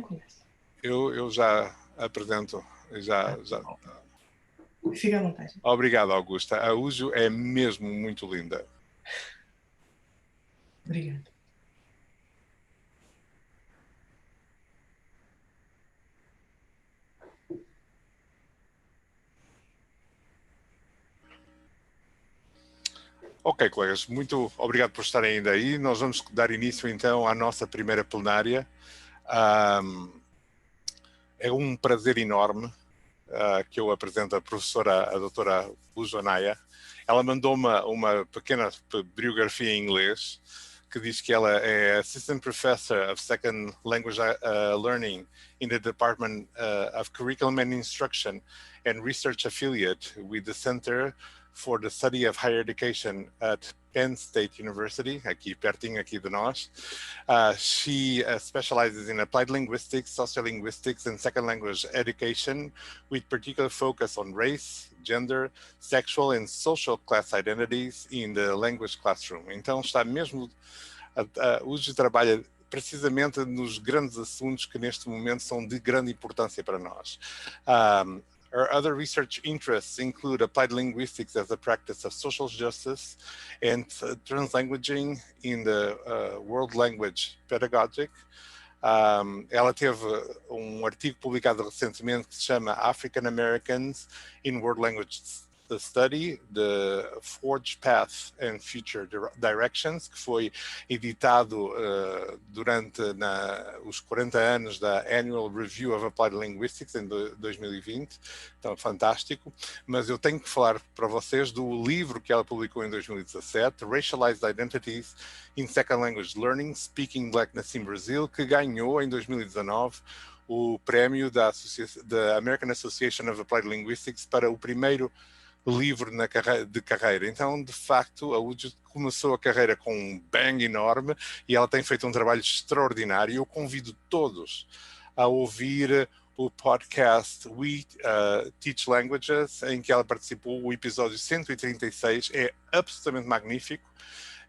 começo? Eu já apresento, já. Fica à vontade. Obrigado, Augusta. A Ujo é mesmo muito linda. Obrigada. Ok, colegas, muito obrigado por estarem ainda aí. Nós vamos dar início então à nossa primeira plenária. É um prazer enorme que eu apresento a professora, a doutora Ujo Anaya. Ela mandou-me uma pequena biografia em inglês que diz que ela é Assistant Professor of Second Language Learning in the Department of Curriculum and Instruction and Research Affiliate with the Center for the Study of Higher Education at Penn State University, aqui pertinho aqui de nós. She specializes in applied linguistics, sociolinguistics, and second language education, with particular focus on race, gender, sexual and social class identities in the language classroom. Então está mesmo, hoje trabalha precisamente nos grandes assuntos que neste momento são de grande importância para nós. Her other research interests include applied linguistics as a practice of social justice and translanguaging in the world language pedagogic. Ela teve artigo publicado recentemente que se chama African Americans in World Language Study, The Forged Path and Future Directions, que foi editado durante os 40 anos da Annual Review of Applied Linguistics em 2020, então fantástico. Mas eu tenho que falar para vocês do livro que ela publicou em 2017, Racialized Identities in Second Language Learning, Speaking Blackness in Brazil, que ganhou em 2019 o prémio da American Association of Applied Linguistics para o primeiro livro de carreira. Então, de facto, a Ujo começou a carreira com um bang enorme e ela tem feito um trabalho extraordinário. Eu convido todos a ouvir o podcast We Teach Languages, em que ela participou, o episódio 136, é absolutamente magnífico.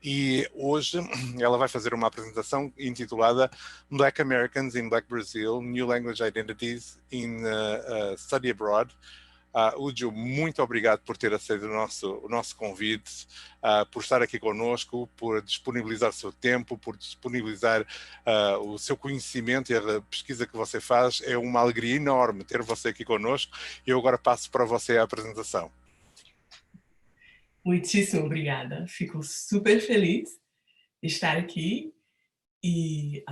E hoje ela vai fazer uma apresentação intitulada Black Americans in Black Brazil, New Language Identities in Study Abroad. Ujo, muito obrigado por ter aceito o nosso convite, por estar aqui conosco, por disponibilizar o seu tempo, por disponibilizar o seu conhecimento e a pesquisa que você faz. É uma alegria enorme ter você aqui conosco. E eu agora passo para você a apresentação. Muitíssimo obrigada. Fico super feliz de estar aqui e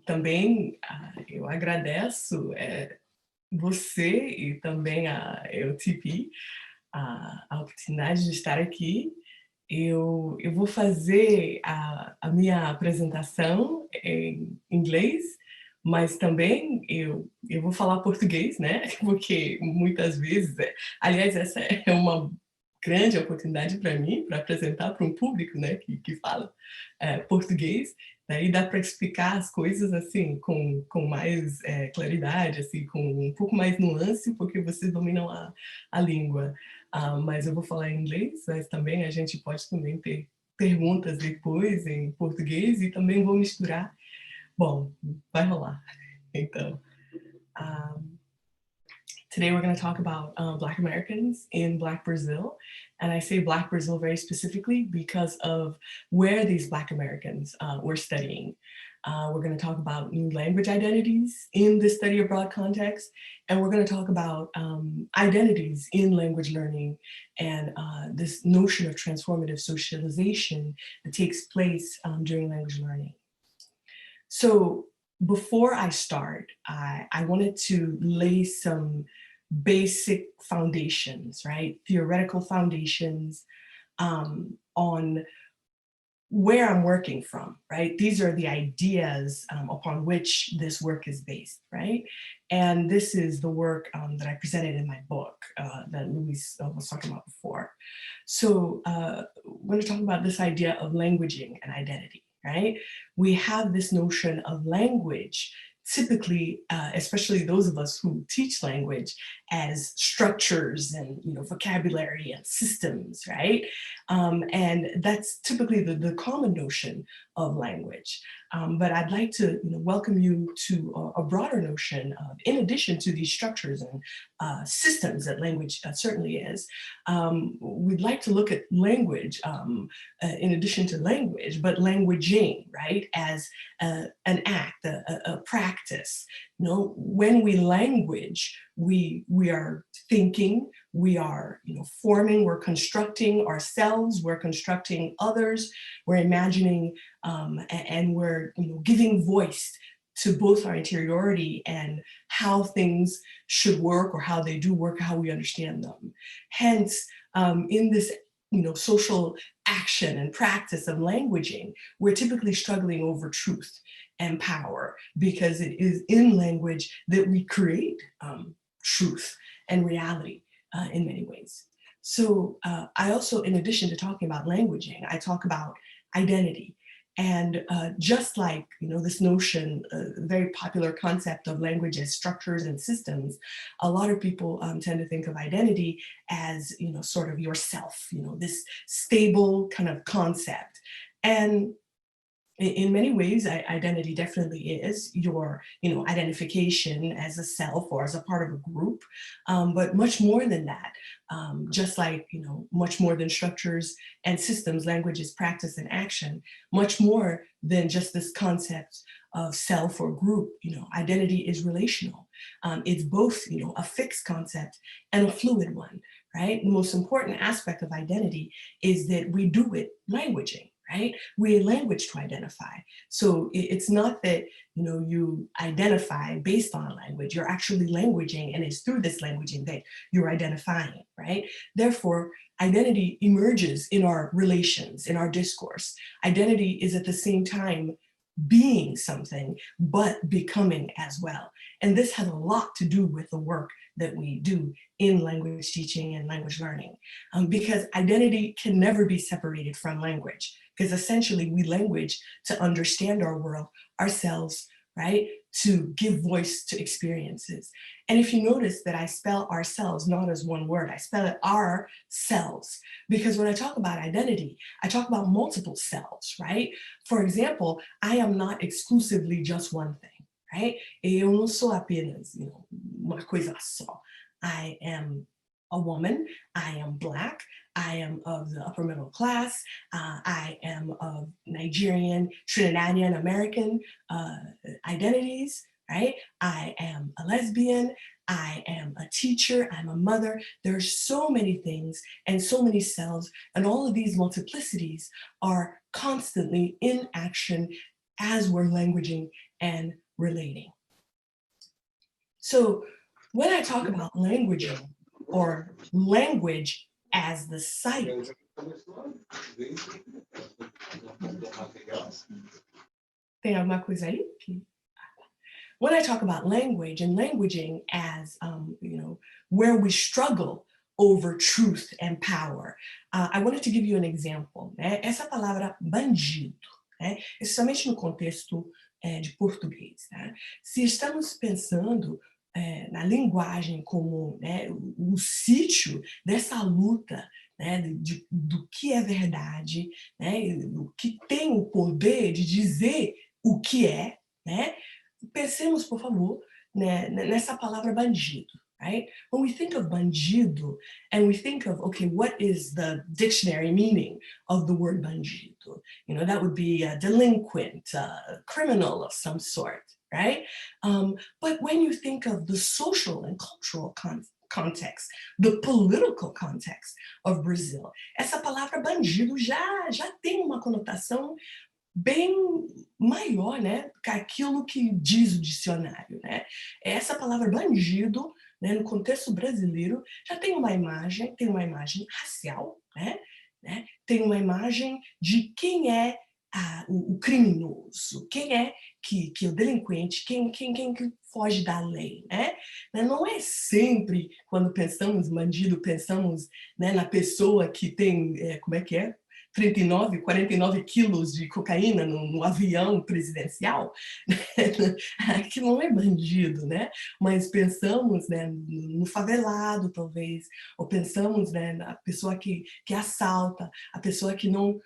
também eu agradeço você e também a EUTP a oportunidade de estar aqui. Eu vou fazer a minha apresentação em inglês, mas também eu vou falar português, né? Porque muitas vezes, aliás, essa é uma grande oportunidade para mim, para apresentar para um público, né, que fala português. Daí dá para explicar as coisas assim com mais claridade, assim, com um pouco mais nuance, porque vocês dominam a língua. Mas eu vou falar em inglês, mas também a gente pode também ter perguntas depois em português e também vou misturar. Bom, vai rolar. Então, today we're going to talk about Black Americans in Black Brazil. And I say Black Brazil very specifically because of where these Black Americans were studying. We're going to talk about new language identities in the study abroad context. And we're going to talk about identities in language learning and this notion of transformative socialization that takes place during language learning. So before I start, I wanted to lay some basic foundations, right? Theoretical foundations on where I'm working from, right? These are the ideas upon which this work is based, right? And this is the work that I presented in my book that Luis was talking about before. So we're going to talk about this idea of languaging and identity, right? We have this notion of language, typically, especially those of us who teach language, as structures and vocabulary and systems, right? And that's typically the common notion of language. But I'd like to welcome you to a broader notion of, in addition to these structures and systems that language certainly is, we'd like to look at language in addition to language, but languaging, right, as an act, a practice. When we language, we are thinking, we are forming, we're constructing ourselves, we're constructing others, we're imagining, and we're giving voice to both our interiority and how things should work or how they do work, how we understand them. Hence, in this social action and practice of languaging, we're typically struggling over truth and power, because it is in language that we create truth and reality in many ways. So I also, in addition to talking about languaging, I talk about identity. And just like this notion, very popular concept of language as structures and systems, a lot of people tend to think of identity as sort of yourself, this stable kind of concept. And in many ways, identity definitely is your, identification as a self or as a part of a group, but much more than that. Just like, much more than structures and systems, language is practice and action, much more than just this concept of self or group. Identity is relational. It's both, a fixed concept and a fluid one, right? The most important aspect of identity is that we do it languaging. Right? We language to identify. So it's not that, you identify based on a language, you're actually languaging, and it's through this languaging that you're identifying, right? Therefore, identity emerges in our relations, in our discourse. Identity is at the same time being something, but becoming as well. And this has a lot to do with the work that we do in language teaching and language learning, because identity can never be separated from language, because essentially we language to understand our world, ourselves, right? To give voice to experiences. And if you notice that I spell ourselves not as one word, I spell it ourselves, because when I talk about identity, I talk about multiple selves, right? For example, I am not exclusively just one thing, right? Eu não sou apenas, uma coisa só. I am a woman, I am Black, I am of the upper middle class, I am of Nigerian, Trinidadian American identities, right? I am a lesbian, I am a teacher, I'm a mother. There are so many things and so many selves, and all of these multiplicities are constantly in action as we're languaging and relating. So when I talk about languaging, or language as the site. Tem alguma coisa aí? When I talk about language and languaging as, where we struggle over truth and power, I wanted to give you an example. Essa palavra bandido, especialmente no contexto de português. Se estamos pensando na linguagem como o sítio dessa luta, do que é verdade, do que tem o poder de dizer o que é, pensemos, por favor, nessa palavra bandido. Right? When we think of bandido and we think of, okay, what is the dictionary meaning of the word bandido? That would be a delinquent, a criminal of some sort, right? But when you think of the social and cultural context, the political context of Brazil, essa palavra bandido já tem uma conotação bem maior, que aquilo que diz o dicionário, Essa palavra bandido, no contexto brasileiro, já tem uma imagem racial, Tem uma imagem de quem é o criminoso, quem é que é o delinquente, quem que foge da lei, Não é sempre, quando pensamos em bandido, pensamos na pessoa que tem, 49 quilos de cocaína no avião presidencial, que não é bandido, Mas pensamos, no favelado, talvez, ou pensamos, na pessoa que assalta, a pessoa que não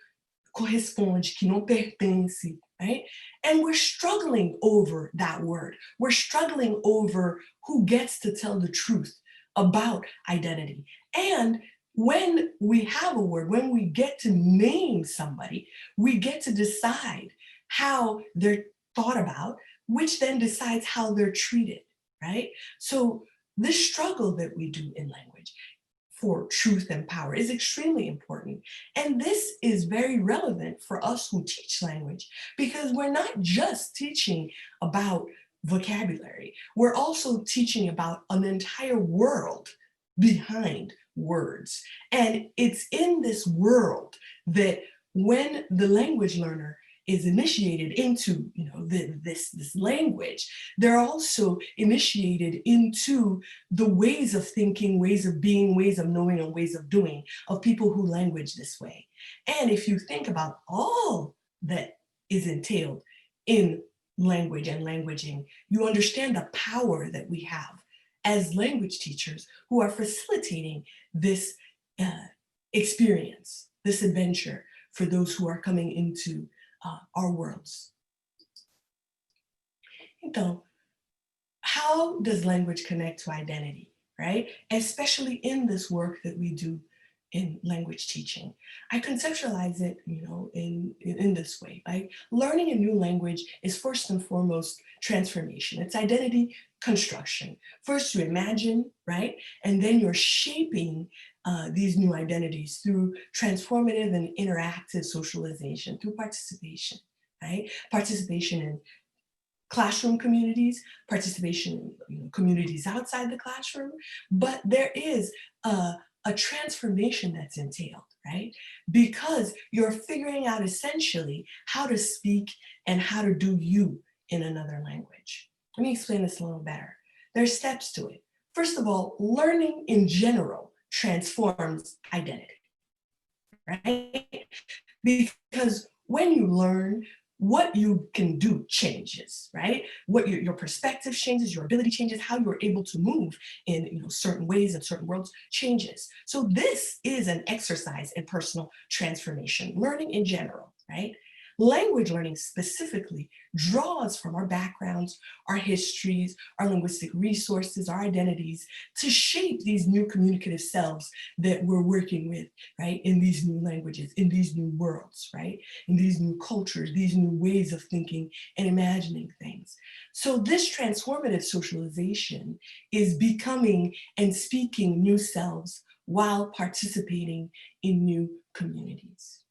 corresponde, que não pertence, right? And we're struggling over that word. We're struggling over who gets to tell the truth about identity. And when we have a word, when we get to name somebody, we get to decide how they're thought about, which then decides how they're treated, right? So this struggle that we do in language for truth and power is extremely important. And this is very relevant for us who teach language, because we're not just teaching about vocabulary, we're also teaching about an entire world behind words. And it's in this world that when the language learner is initiated into, this language, they're also initiated into the ways of thinking, ways of being, ways of knowing, and ways of doing of people who language this way. And if you think about all that is entailed in language and languaging, you understand the power that we have as language teachers who are facilitating this experience, this adventure for those who are coming into our worlds. Então, how does language connect to identity, right? Especially in this work that we do in language teaching. I conceptualize it, in this way. Like, learning a new language is first and foremost transformation. It's identity construction. First you imagine, right? And then you're shaping these new identities through transformative and interactive socialization, through participation, right? Participation in classroom communities, participation in communities outside the classroom, but there is a transformation that's entailed, right? Because you're figuring out essentially how to speak and how to do you in another language. Let me explain this a little better. There's steps to it. First of all, learning in general transforms identity, right? Because when you learn, what you can do changes, right? What your perspective changes, your ability changes, how you're able to move in certain ways and certain worlds changes. So this is an exercise in personal transformation, learning in general, right? Language learning specifically draws from our backgrounds, our histories, our linguistic resources, our identities to shape these new communicative selves that we're working with, right? In these new languages, in these new worlds, right? In these new cultures, these new ways of thinking and imagining things. So this transformative socialization is becoming and speaking new selves while participating in new communities.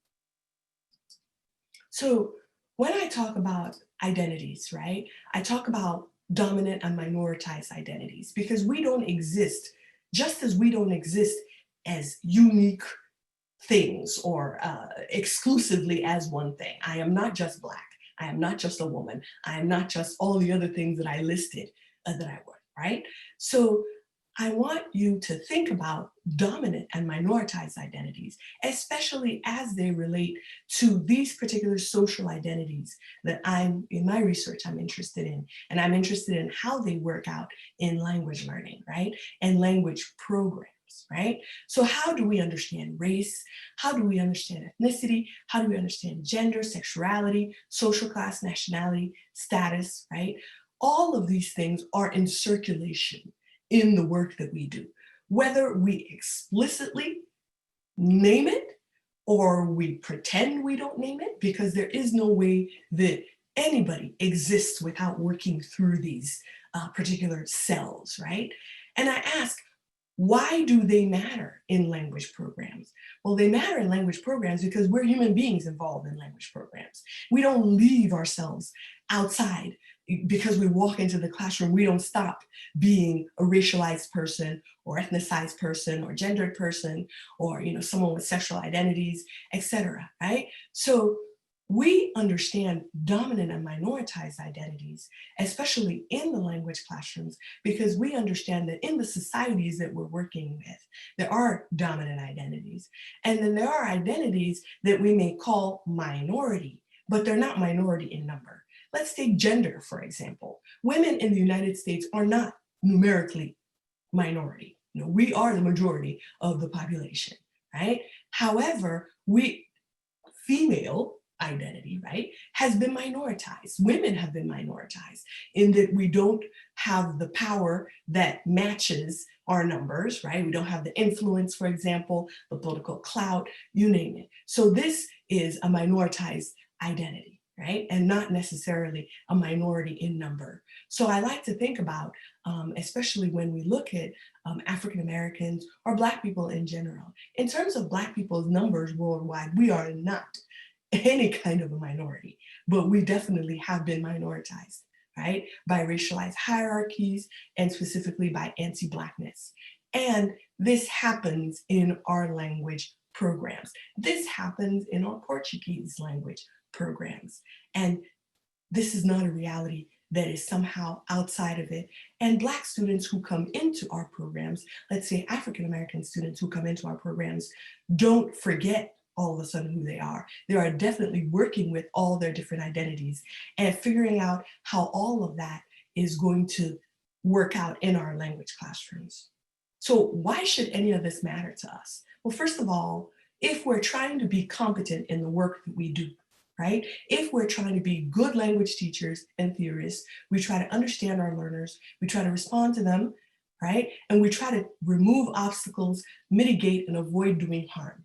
So when I talk about identities, right, I talk about dominant and minoritized identities, because we don't exist, just as we don't exist as unique things or exclusively as one thing. I am not just Black. I am not just a woman. I am not just all the other things that I listed that I would, right? So I want you to think about dominant and minoritized identities, especially as they relate to these particular social identities that in my research, I'm interested in. And I'm interested in how they work out in language learning, right? And language programs, right? So how do we understand race? How do we understand ethnicity? How do we understand gender, sexuality, social class, nationality, status, right? All of these things are in circulation in the work that we do, whether we explicitly name it or we pretend we don't name it, because there is no way that anybody exists without working through these particular selves, right? And I ask, why do they matter in language programs? Well, they matter in language programs because we're human beings involved in language programs. We don't leave ourselves outside. Because we walk into the classroom, we don't stop being a racialized person or ethnicized person or gendered person or someone with sexual identities, etc. Right? So we understand dominant and minoritized identities, especially in the language classrooms, because we understand that in the societies that we're working with, there are dominant identities. And then there are identities that we may call minority, but they're not minority in number. Let's take gender, for example. Women in the United States are not numerically minority. We are the majority of the population, right? However, we female identity, right, has been minoritized. Women have been minoritized in that we don't have the power that matches our numbers, right? We don't have the influence, for example, the political clout, you name it. So this is a minoritized identity, right? And not necessarily a minority in number. So I like to think about, especially when we look at African Americans or Black people in general, in terms of Black people's numbers worldwide, we are not any kind of a minority, but we definitely have been minoritized, right? By racialized hierarchies and specifically by anti-Blackness. And this happens in our language programs. This happens in our Portuguese language programs. And this is not a reality that is somehow outside of it. And Black students who come into our programs, let's say African-American students who come into our programs, don't forget all of a sudden who they are. They are definitely working with all their different identities and figuring out how all of that is going to work out in our language classrooms. So why should any of this matter to us? Well, first of all, if we're trying to be competent in the work that we do, right? If we're trying to be good language teachers and theorists, we try to understand our learners, we try to respond to them, right? And we try to remove obstacles, mitigate, and avoid doing harm.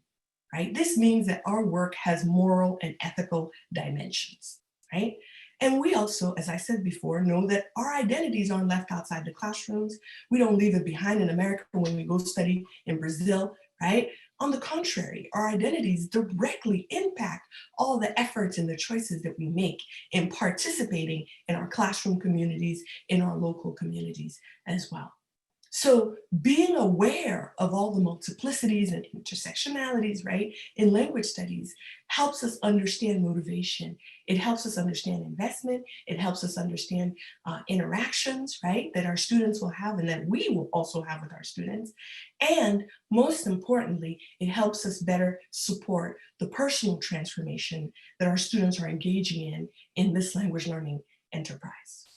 Right? This means that our work has moral and ethical dimensions, right? And we also, as I said before, know that our identities aren't left outside the classrooms. We don't leave it behind in America when we go study in Brazil, right? On the contrary, our identities directly impact all the efforts and the choices that we make in participating in our classroom communities, in our local communities as well. So being aware of all the multiplicities and intersectionalities, right, in language studies helps us understand motivation. It helps us understand investment. It helps us understand interactions, right, that our students will have and that we will also have with our students. And most importantly, it helps us better support the personal transformation that our students are engaging in this language learning enterprise.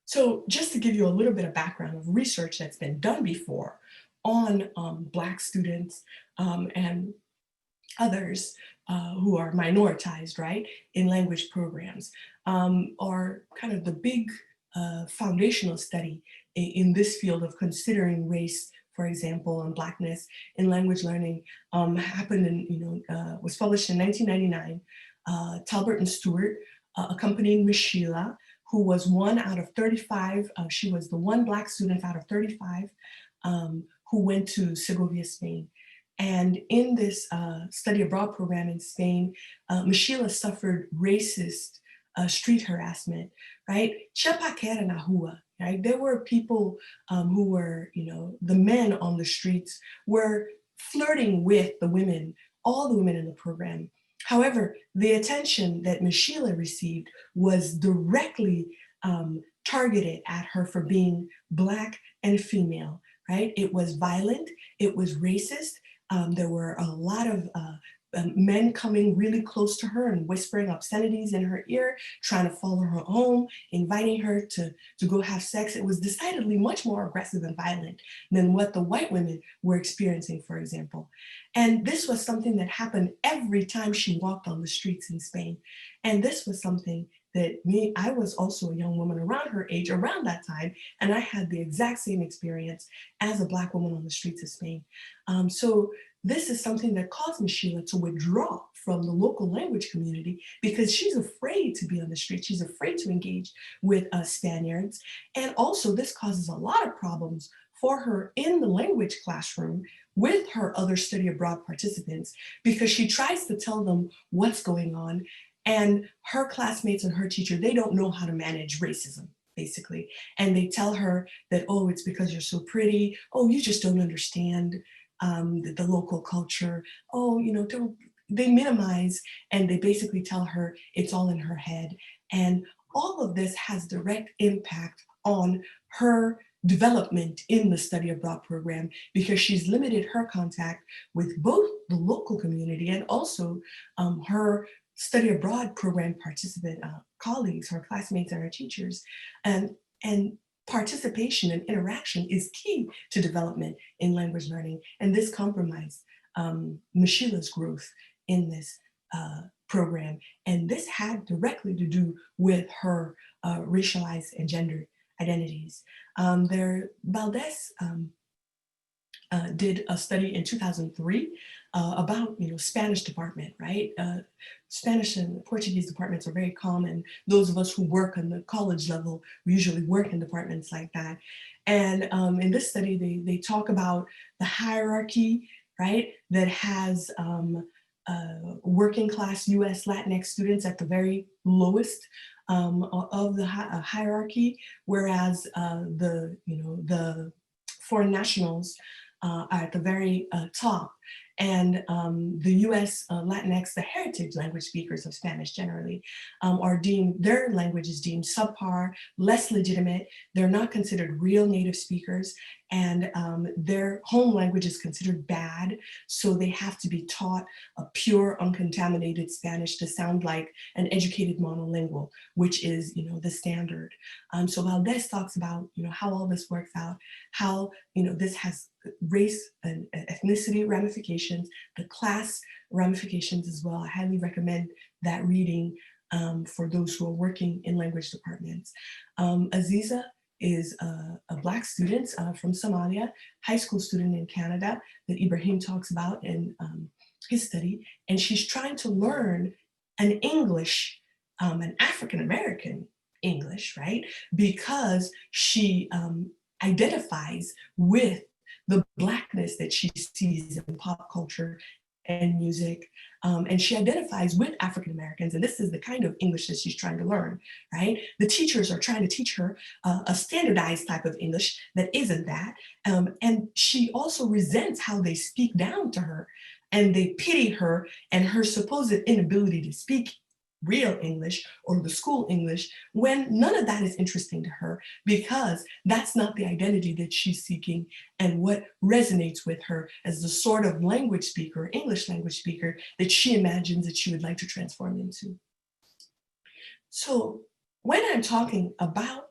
So just to give you a little bit of background of research that's been done before on Black students and others who are minoritized, right, in language programs, are kind of the big foundational study in this field of considering race, for example, and Blackness in language learning happened in, was published in 1999. Talbert and Stewart accompanying Miss Sheila, who was one out of 35. She was the one Black student out of 35 who went to Segovia, Spain. And in this study abroad program in Spain, Miss Sheila suffered racist street harassment, right? Chapaquera na rua, right? There were people who were, the men on the streets were flirting with the women, all the women in the program. However, the attention that Ms. Sheila received was directly targeted at her for being Black and female, right? It was violent, it was racist. There were a lot of men coming really close to her and whispering obscenities in her ear, trying to follow her home, inviting her to go have sex. It was decidedly much more aggressive and violent than what the white women were experiencing, for example. And this was something that happened every time she walked on the streets in Spain. And this was something that I was also a young woman around her age, around that time, and I had the exact same experience as a Black woman on the streets of Spain. So this is something that caused Ms. Sheila to withdraw from the local language community because she's afraid to be on the street. She's afraid to engage with Spaniards. And also this causes a lot of problems for her in the language classroom with her other study abroad participants because she tries to tell them what's going on. And her classmates and her teacher, they don't know how to manage racism, basically. And they tell her that, oh, it's because you're so pretty. Oh, you just don't understand the local culture. Oh, they minimize and they basically tell her it's all in her head. And all of this has direct impact on her development in the study abroad program because she's limited her contact with both the local community and also her study abroad program participant colleagues, her classmates and her teachers. And participation and interaction is key to development in language learning. And this compromised Ms. Sheila's growth in this program. And this had directly to do with her racialized and gendered identities. Valdez did a study in 2003 about, Spanish department, right? Spanish and Portuguese departments are very common. Those of us who work on the college level, we usually work in departments like that. And in this study, they talk about the hierarchy, right, that has working class US Latinx students at the very lowest of the hierarchy, whereas the foreign nationals are at the very top. And the US Latinx, the heritage language speakers of Spanish generally, are deemed, their language is deemed subpar, less legitimate. They're not considered real native speakers, and their home language is considered bad. So they have to be taught a pure, uncontaminated Spanish to sound like an educated monolingual, which is, the standard. So Valdez talks about, how all this works out, how, this has race and ethnicity ramifications, the class ramifications as well. I highly recommend that reading for those who are working in language departments. Aziza is a Black student from Somalia, high school student in Canada that Ibrahim talks about in his study. And she's trying to learn an English, an African-American English, right? Because she identifies with the Blackness that she sees in pop culture and music. And she identifies with African Americans, and this is the kind of English that she's trying to learn, right? The teachers are trying to teach her a standardized type of English that isn't that. And she also resents how they speak down to her, and they pity her and her supposed inability to speak real English or the school English, when none of that is interesting to her, because that's not the identity that she's seeking and what resonates with her as the sort of language speaker, English language speaker, that she imagines that she would like to transform into. So when I'm talking about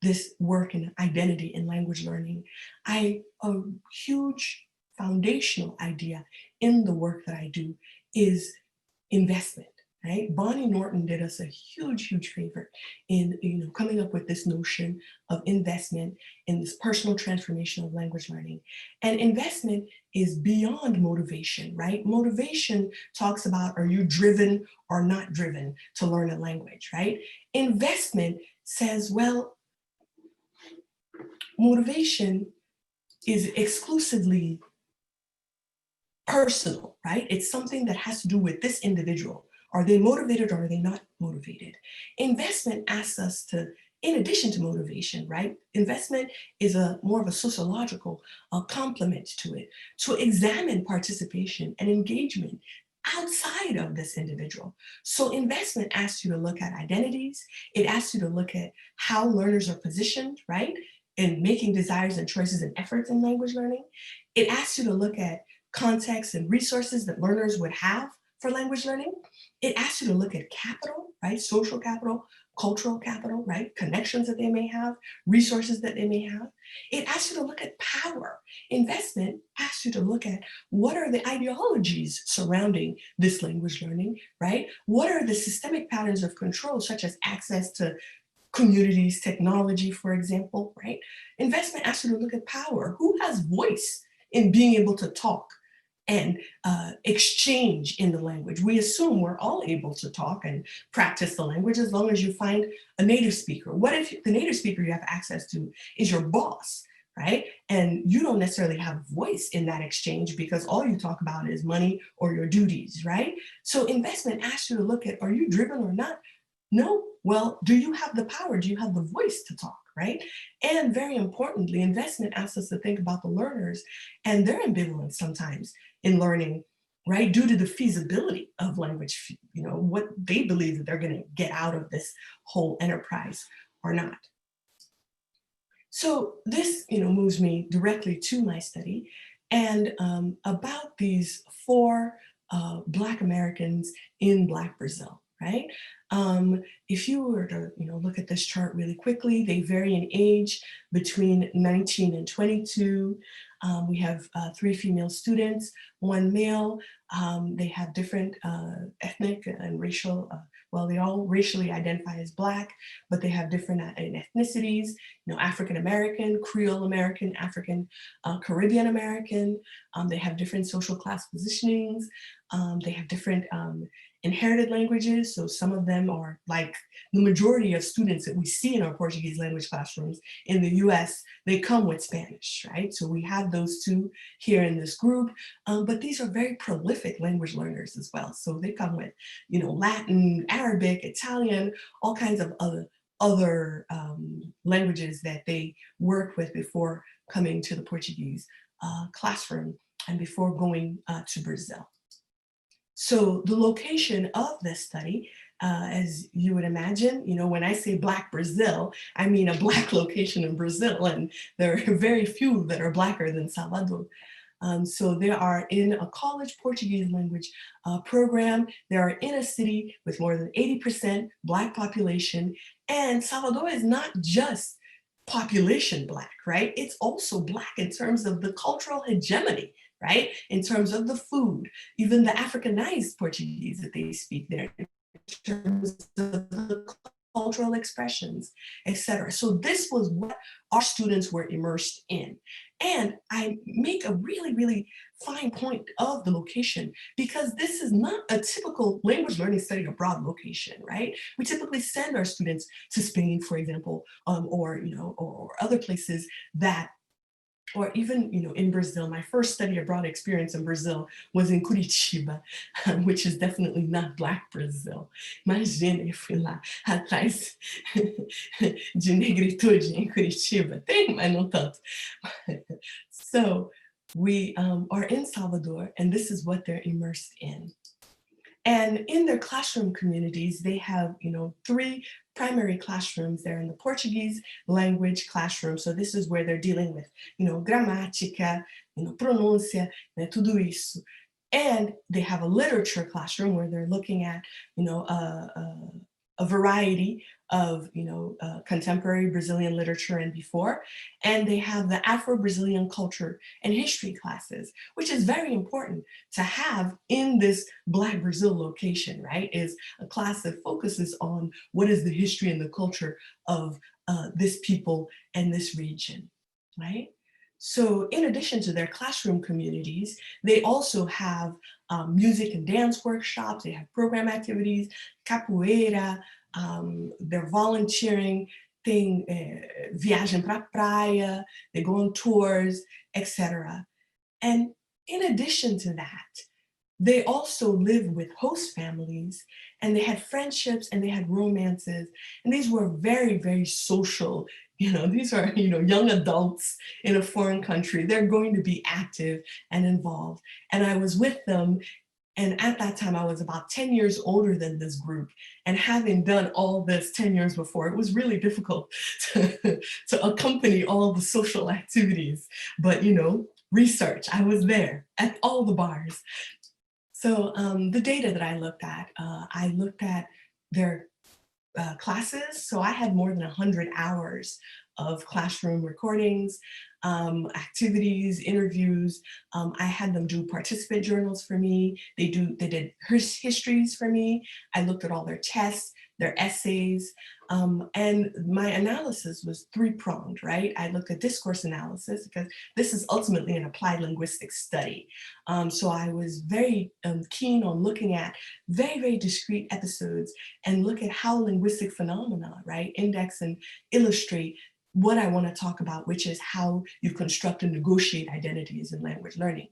this work in identity and language learning, a huge foundational idea in the work that I do is investment. Right? Bonnie Norton did us a huge, huge favor in coming up with this notion of investment in this personal transformation of language learning. And investment is beyond motivation, right? Motivation talks about, are you driven or not driven to learn a language, right? Investment says, well, motivation is exclusively personal, right? It's something that has to do with this individual. Are they motivated or are they not motivated? Investment asks us to, in addition to motivation, right? Investment is more of a sociological complement to it, to examine participation and engagement outside of this individual. So investment asks you to look at identities. It asks you to look at how learners are positioned, right? In making desires and choices and efforts in language learning. It asks you to look at context and resources that learners would have for language learning. It asks you to look at capital, right? Social capital, cultural capital, right? Connections that they may have, resources that they may have. It asks you to look at power. Investment asks you to look at what are the ideologies surrounding this language learning, right? What are the systemic patterns of control, such as access to communities, technology, for example, right? Investment asks you to look at power. Who has voice in being able to talk and exchange in the language? We assume we're all able to talk and practice the language as long as you find a native speaker. What if the native speaker you have access to is your boss, right? And you don't necessarily have voice in that exchange because all you talk about is money or your duties, right? So investment asks you to look at, are you driven or not? No. Well, do you have the power? Do you have the voice to talk, right? And very importantly, investment asks us to think about the learners and their ambivalence sometimes in learning, right? Due to the feasibility of language, what they believe that they're going to get out of this whole enterprise or not. So this, moves me directly to my study and about these 4 Black Americans in Black Brazil. right? If you were to, look at this chart really quickly, they vary in age between 19 and 22. We have 3 female students, 1 male. They have different ethnic and racial, well, they all racially identify as Black, but they have different ethnicities, African American, Creole American, African Caribbean American. They have different social class positionings. They have different inherited languages. So some of them are like the majority of students that we see in our Portuguese language classrooms in the US, they come with Spanish, right? So we have those two here in this group, but these are very prolific language learners as well. So they come with, Latin, Arabic, Italian, all kinds of other languages that they work with before coming to the Portuguese classroom and before going to Brazil. So the location of this study, as you would imagine, when I say Black Brazil, I mean a Black location in Brazil, and there are very few that are Blacker than Salvador. So they are in a college Portuguese language program. They are in a city with more than 80% Black population, and Salvador is not just population Black, right? It's also Black in terms of the cultural hegemony, right? In terms of the food, even the Africanized Portuguese that they speak there, in terms of the cultural expressions, etc. So this was what our students were immersed in. And I make a really, really fine point of the location because this is not a typical language learning study abroad location, right? We typically send our students to Spain, for example, or other places that, or even, in Brazil. My first study abroad experience in Brazil was in Curitiba, which is definitely not Black Brazil. Imagina, eu fui lá atrás de negritude em Curitiba. Tem, mas não tanto. So we are in Salvador, and this is what they're immersed in. And in their classroom communities, they have, 3 primary classrooms. They're in the Portuguese language classroom. So this is where they're dealing with, gramática, pronúncia, tudo isso. And they have a literature classroom where they're looking at, a variety of, contemporary Brazilian literature and before. And they have the Afro-Brazilian culture and history classes, which is very important to have in this Black Brazil location, right? Is a class that focuses on what is the history and the culture of this people and this region, right? So in addition to their classroom communities, they also have music and dance workshops, they have program activities, capoeira, they're volunteering, tem viagem pra praia, they go on tours, etc. And in addition to that, they also live with host families, and they had friendships and they had romances, and these were very, very social. These are, young adults in a foreign country. They're going to be active and involved. And I was with them, and at that time I was about 10 years older than this group. And having done all this 10 years before, it was really difficult to accompany all the social activities. But, research, I was there at all the bars. So the data that I looked at their classes. So I had more than 100 hours of classroom recordings, activities, interviews. I had them do participant journals for me. They did histories for me. I looked at all their tests, their essays, and my analysis was 3-pronged, right? I looked at discourse analysis because this is ultimately an applied linguistics study. So I was very keen on looking at very, very discrete episodes and look at how linguistic phenomena, right, index and illustrate what I want to talk about, which is how you construct and negotiate identities in language learning.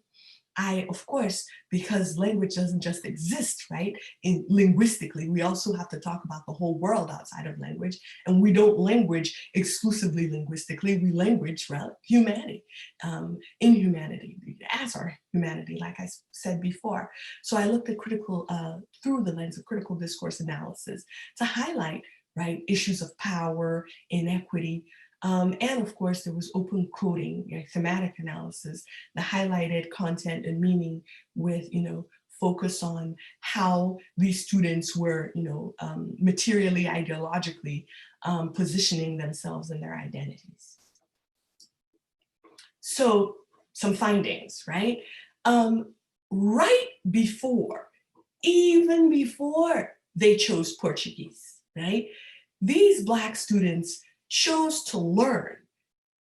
I, of course, because language doesn't just exist, right? Linguistically, we also have to talk about the whole world outside of language, and we don't language exclusively linguistically, we language humanity, in humanity, as our humanity, like I said before. So I looked at through the lens of critical discourse analysis to highlight, right, issues of power, inequity, and of course, there was open coding, thematic analysis, the highlighted content and meaning with, focus on how these students were, materially, ideologically positioning themselves and their identities. So some findings, right? Right before, even before they chose Portuguese, right? These Black students chose to learn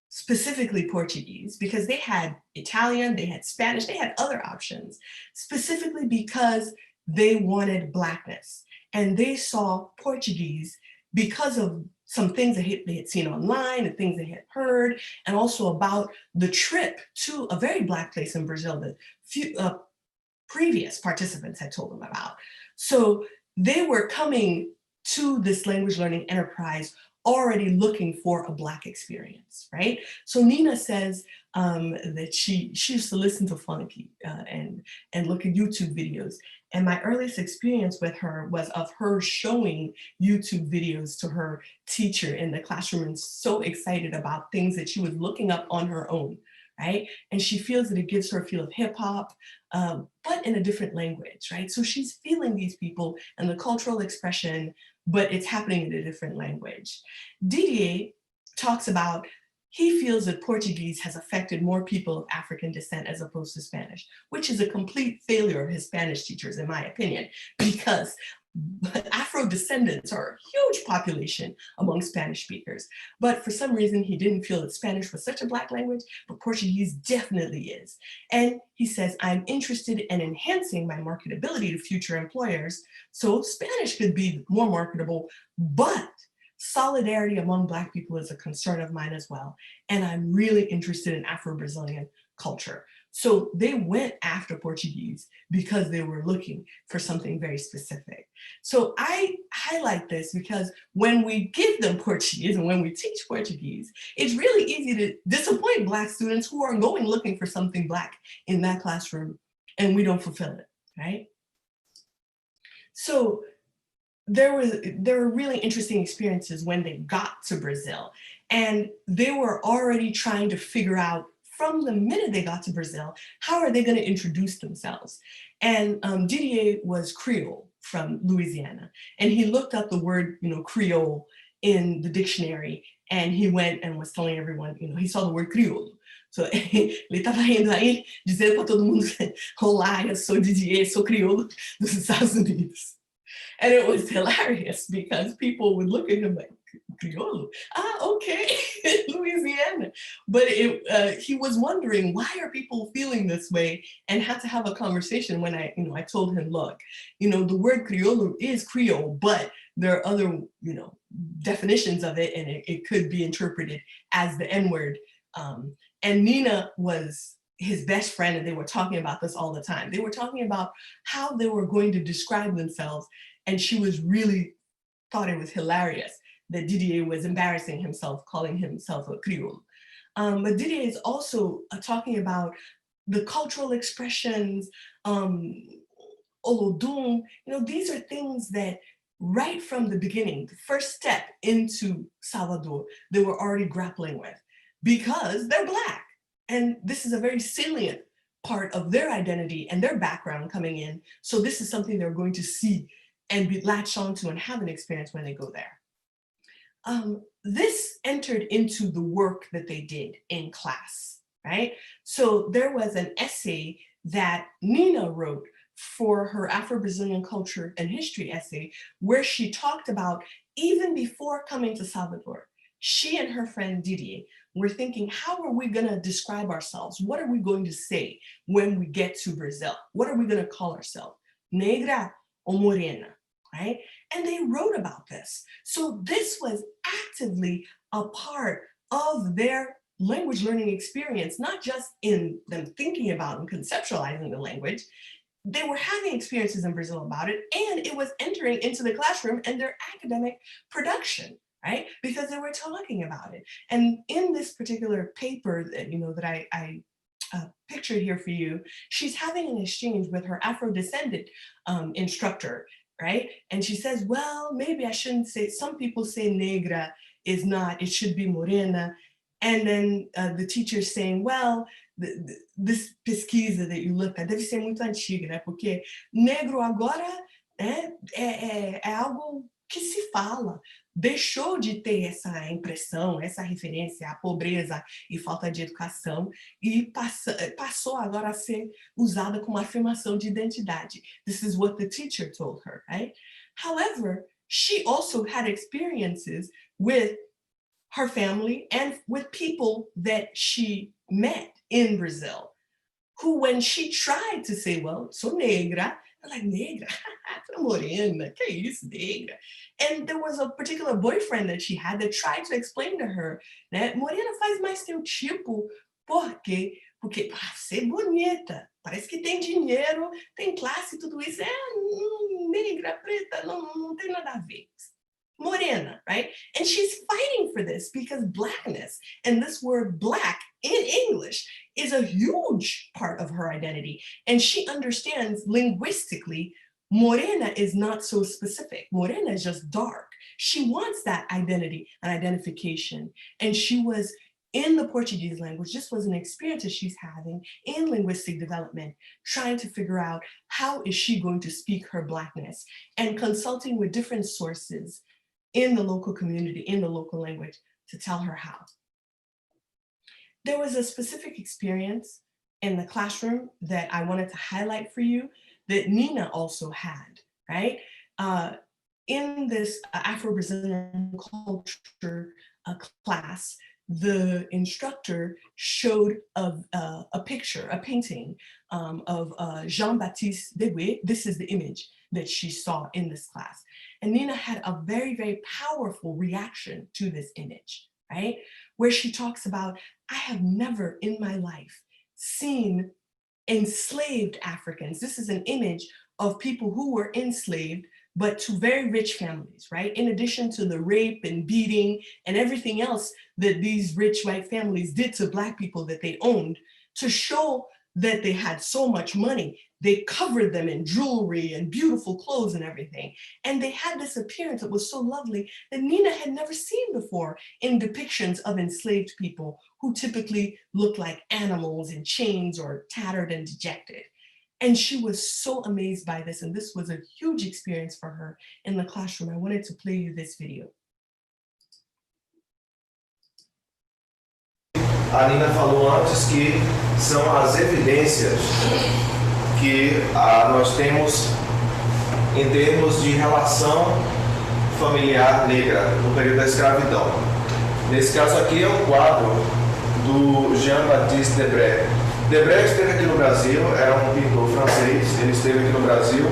specifically Portuguese because they had Italian, they had Spanish, they had other options, specifically because they wanted Blackness. And they saw Portuguese because of some things that they had seen online and things they had heard, and also about the trip to a very Black place in Brazil that few previous participants had told them about. So they were coming to this language learning enterprise already looking for a Black experience, right? So Nina says that she used to listen to funky and look at YouTube videos. And my earliest experience with her was of her showing YouTube videos to her teacher in the classroom, and so excited about things that she was looking up on her own, right? And she feels that it gives her a feel of hip hop, but in a different language, right? So she's feeling these people and the cultural expression, but it's happening in a different language. Didier talks about, he feels that Portuguese has affected more people of African descent as opposed to Spanish, which is a complete failure of his Spanish teachers, in my opinion, because Afro-descendants are a huge population among Spanish speakers. But for some reason, he didn't feel that Spanish was such a Black language, but Portuguese definitely is. And he says, I'm interested in enhancing my marketability to future employers, so Spanish could be more marketable, but solidarity among Black people is a concern of mine as well. And I'm really interested in Afro-Brazilian culture. So they went after Portuguese because they were looking for something very specific. So I highlight this because when we give them Portuguese and when we teach Portuguese, it's really easy to disappoint Black students who are going looking for something Black in that classroom, and we don't fulfill it, right? So there were really interesting experiences when they got to Brazil, and they were already trying to figure out from the minute they got to Brazil, how are they going to introduce themselves? And Didier was Creole from Louisiana, and he looked up the word, Creole in the dictionary, and he went and was telling everyone, he saw the word Creole. So ele estava indo aí dizendo para todo mundo, olá, eu sou Didier, sou crioulo dos Estados Unidos. And it was hilarious because people would look at him like, Criollo? Okay, Louisiana. But he was wondering, why are people feeling this way? And had to have a conversation when I told him, look, the word Criollo is Creole, but there are other, definitions of it, and it could be interpreted as the N-word. And Nina was his best friend, and they were talking about this all the time. They were talking about how they were going to describe themselves, and she was really thought it was hilarious that Didier was embarrassing himself, calling himself a Creole. But Didier is also talking about the cultural expressions, Olodum, these are things that right from the beginning, the first step into Salvador, they were already grappling with because they're Black. And this is a very salient part of their identity and their background coming in. So this is something they're going to see and be latched onto and have an experience when they go there. This entered into the work that they did in class, right? So there was an essay that Nina wrote for her Afro-Brazilian culture and history essay, where she talked about, even before coming to Salvador, she and her friend Didier were thinking, how are we gonna describe ourselves? What are we going to say when we get to Brazil? What are we gonna call ourselves? Negra or morena, right? And they wrote about this. So this was actively a part of their language learning experience, not just in them thinking about and conceptualizing the language. They were having experiences in Brazil about it, and it was entering into the classroom and their academic production, right? Because they were talking about it. And in this particular paper that, that I pictured here for you, she's having an exchange with her Afro-descendant instructor, right? And she says, well, maybe I shouldn't say, some people say negra is not, it should be morena. And then the teacher saying, well, this pesquisa that you looked at deve ser muito antiga, né? Porque negro agora é algo que se fala. Deixou de ter essa impressão, essa referência à pobreza e falta de educação e passou agora a ser usada como afirmação de identidade. This is what the teacher told her, right? However, she also had experiences with her family and with people that she met in Brazil, who when she tried to say, well, sou negra, they're like, negra? Sou morena, que isso, negra? And there was a particular boyfriend that she had that tried to explain to her, né, morena faz mais teu tipo, porque ser bonita, parece que tem dinheiro, tem classe, tudo isso, negra, preta, não tem nada a ver. Morena, right? And she's fighting for this because blackness, and this word black in English, is a huge part of her identity. And she understands linguistically, morena is not so specific. Morena is just dark. She wants that identity and identification. And she was in the Portuguese language, this was an experience that she's having in linguistic development, trying to figure out how is she going to speak her blackness and consulting with different sources in the local community, in the local language, to tell her how. There was a specific experience in the classroom that I wanted to highlight for you that Nina also had, right? In this Afro-Brazilian culture class, the instructor showed a picture, a painting of Jean-Baptiste Deguet. This is the image that she saw in this class. And Nina had a very, very powerful reaction to this image, right? Where she talks about, I have never in my life seen enslaved Africans. This is an image of people who were enslaved, but to very rich families, right? In addition to the rape and beating and everything else that these rich white families did to Black people that they owned, to show that they had so much money, they covered them in jewelry and beautiful clothes and everything. And they had this appearance that was so lovely that Nina had never seen before in depictions of enslaved people who typically looked like animals in chains or tattered and dejected. And she was so amazed by this, and this was a huge experience for her in the classroom. I wanted to play you this video. A Nina falou antes que são as evidências que nós temos em termos de relação familiar negra no período da escravidão. Nesse caso aqui é um quadro do Jean-Baptiste Debré. Debré esteve aqui no Brasil, era um pintor francês, ele esteve aqui no Brasil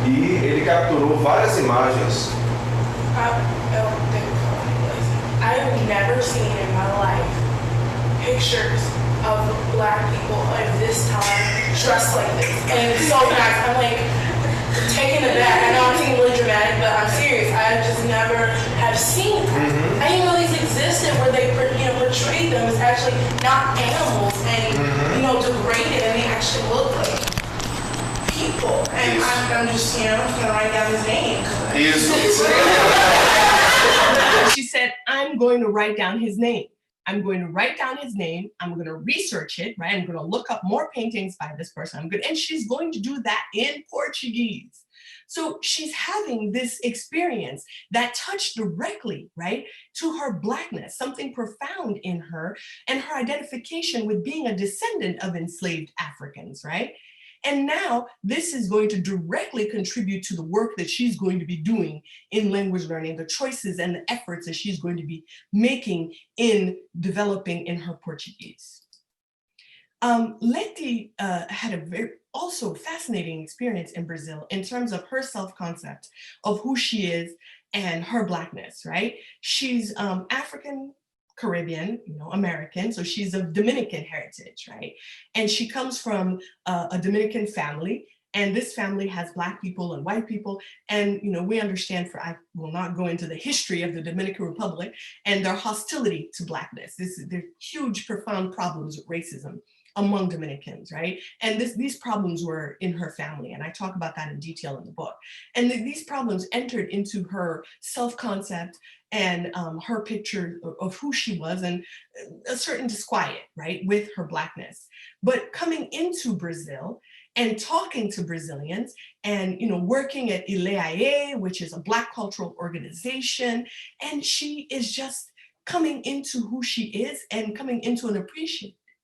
e ele capturou várias imagens. I've never seen in my life pictures of Black people of this time dressed like this. And it's so nice. I'm like taken aback. I know I'm being really dramatic, but I'm serious. I just never have seen that. I didn't know these existed where they portrayed them as actually not animals and degraded, and they actually look like people. And I'm just gonna write down his name. She said, I'm going to write down his name. I'm going to write down his name. I'm going to research it, right? I'm going to look up more paintings by this person. And she's going to do that in Portuguese. So she's having this experience that touched directly, right, to her Blackness, something profound in her and her identification with being a descendant of enslaved Africans, right? And now this is going to directly contribute to the work that she's going to be doing in language learning, the choices and the efforts that she's going to be making in developing in her Portuguese. Leti had a very also fascinating experience in Brazil in terms of her self-concept of who she is and her Blackness, right? She's African Caribbean, American, so she's of Dominican heritage, right? And she comes from a Dominican family, and this family has Black people and white people, and we understand, I will not go into the history of the Dominican Republic and their hostility to Blackness. There are huge, profound problems with racism among Dominicans, right? And these problems were in her family, and I talk about that in detail in the book. And these problems entered into her self-concept and her picture of who she was, and a certain disquiet, right, with her Blackness. But coming into Brazil and talking to Brazilians and, working at ILEAE, which is a Black cultural organization, and she is just coming into who she is and coming into an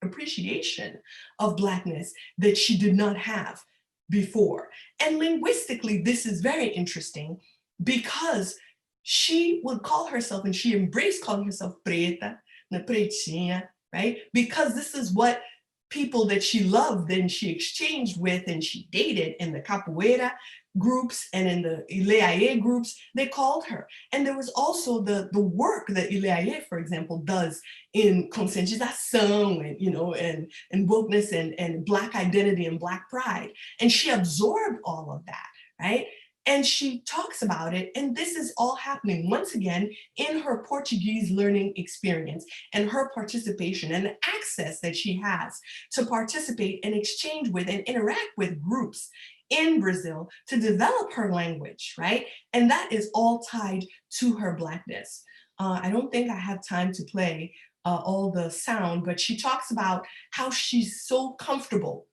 appreciation of Blackness that she did not have before. And linguistically, this is very interesting because she would call herself, and she embraced calling herself preta, pretinha, right? Because this is what people that she loved and she exchanged with and she dated in the capoeira groups and in the ILEAE groups, they called her. And there was also the work that ILEAE, for example, does in conscientização and, and wokeness and Black identity and Black pride. And she absorbed all of that, right? And she talks about it, and this is all happening once again in her Portuguese learning experience and her participation and the access that she has to participate and exchange with and interact with groups in Brazil to develop her language, right? And that is all tied to her Blackness. I don't think I have time to play all the sound, but she talks about how she's so comfortable,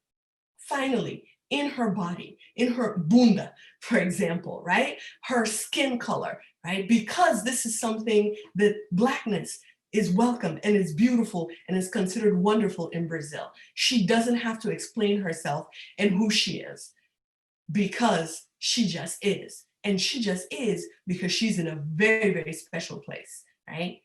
finally, in her body, in her bunda, for example, right? Her skin color, right? Because this is something that Blackness is welcome and is beautiful and is considered wonderful in Brazil. She doesn't have to explain herself and who she is because she just is. And she just is because she's in a very, very special place, right?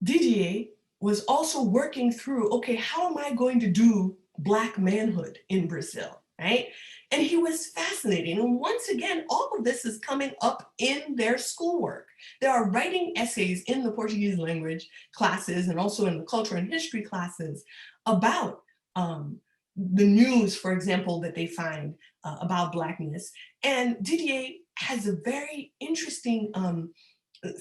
Didier was also working through, okay, how am I going to do Black manhood in Brazil, right? And he was fascinating. And once again, all of this is coming up in their schoolwork. They are writing essays in the Portuguese language classes and also in the culture and history classes about the news, for example, that they find about Blackness. And Didier has a very interesting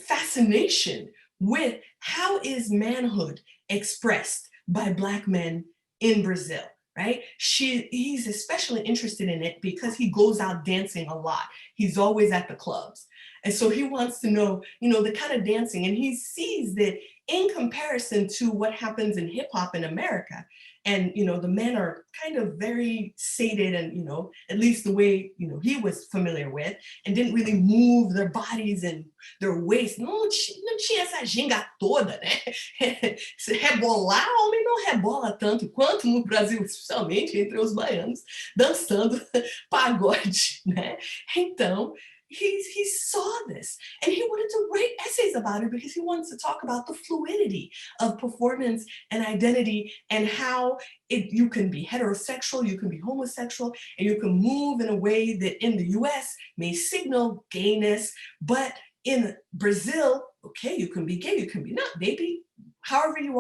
fascination with how is manhood expressed by Black men in Brazil, right? He's especially interested in it because he goes out dancing a lot. He's always at the clubs. And so he wants to know, the kind of dancing, and he sees that in comparison to what happens in hip hop in America, and the men are kind of very sated and at least the way he was familiar with, and didn't really move their bodies and their waist. Não tinha essa ginga toda, né? Se rebolar, homem não rebola tanto quanto no Brasil, especialmente entre os baianos, dançando pagode, né? Então, he saw this and he wanted to write essays about it because he wants to talk about the fluidity of performance and identity and how you can be heterosexual, you can be homosexual, and you can move in a way that in the US may signal gayness, but in Brazil, okay, you can be gay, you can be not, maybe however you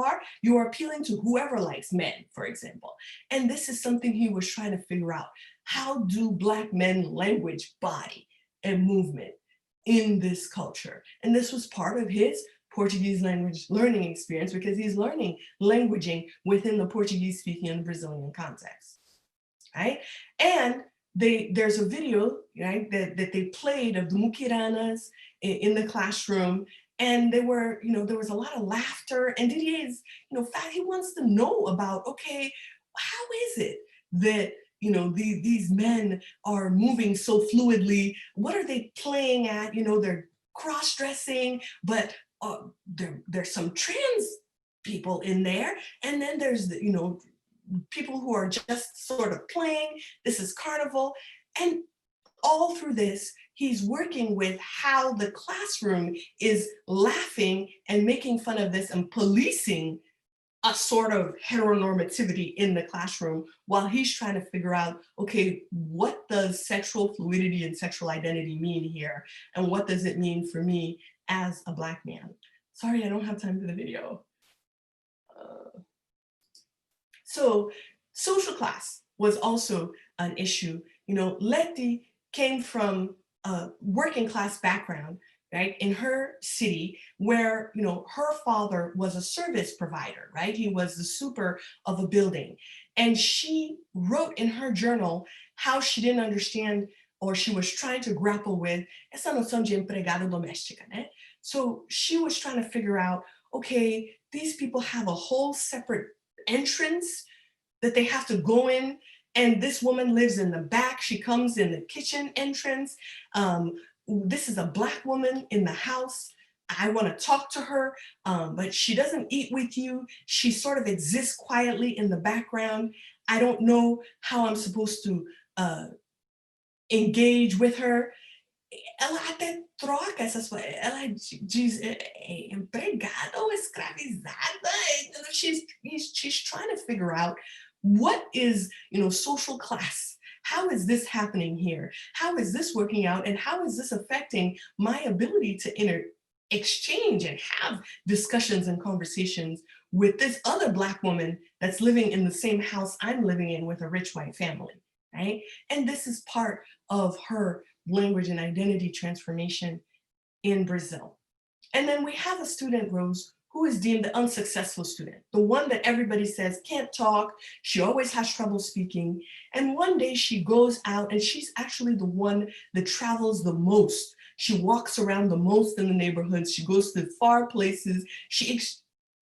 are appealing to whoever likes men, for example. And this is something he was trying to figure out. How do Black men language body and movement in this culture? And this was part of his Portuguese language learning experience because he's learning languaging within the Portuguese speaking and Brazilian context, right? And there's a video, right, that they played of the muquiranas in the classroom, and they were, there was a lot of laughter, and Didier's, he wants to know about, okay, how is it that these men are moving so fluidly? What are they playing at? They're cross-dressing, but there's some trans people in there. And then there's, people who are just sort of playing. This is carnival. And all through this, he's working with how the classroom is laughing and making fun of this and policing a sort of heteronormativity in the classroom while he's trying to figure out, okay, what does sexual fluidity and sexual identity mean here? And what does it mean for me as a Black man? Sorry, I don't have time for the video. So social class was also an issue. Letty came from a working class background, right, in her city where, her father was a service provider, right? He was the super of a building. And she wrote in her journal how she didn't understand or she was trying to grapple with essa noção de empregada doméstica, né? So she was trying to figure out, okay, these people have a whole separate entrance that they have to go in, and this woman lives in the back. She comes in the kitchen entrance. This is a Black woman in the house. I want to talk to her, but she doesn't eat with you. She sort of exists quietly in the background. I don't know how I'm supposed to engage with her. Ela até troca essas coisas. Ela diz empregada ou escravizada. She's trying to figure out what is, social class. How is this happening here? How is this working out? And how is this affecting my ability to exchange and have discussions and conversations with this other Black woman that's living in the same house I'm living in with a rich white family, right? And this is part of her language and identity transformation in Brazil. And then we have a student, Rose, who is deemed the unsuccessful student, the one that everybody says can't talk, she always has trouble speaking. And one day she goes out, and she's actually the one that travels the most. She walks around the most in the neighborhoods, she goes to far places, she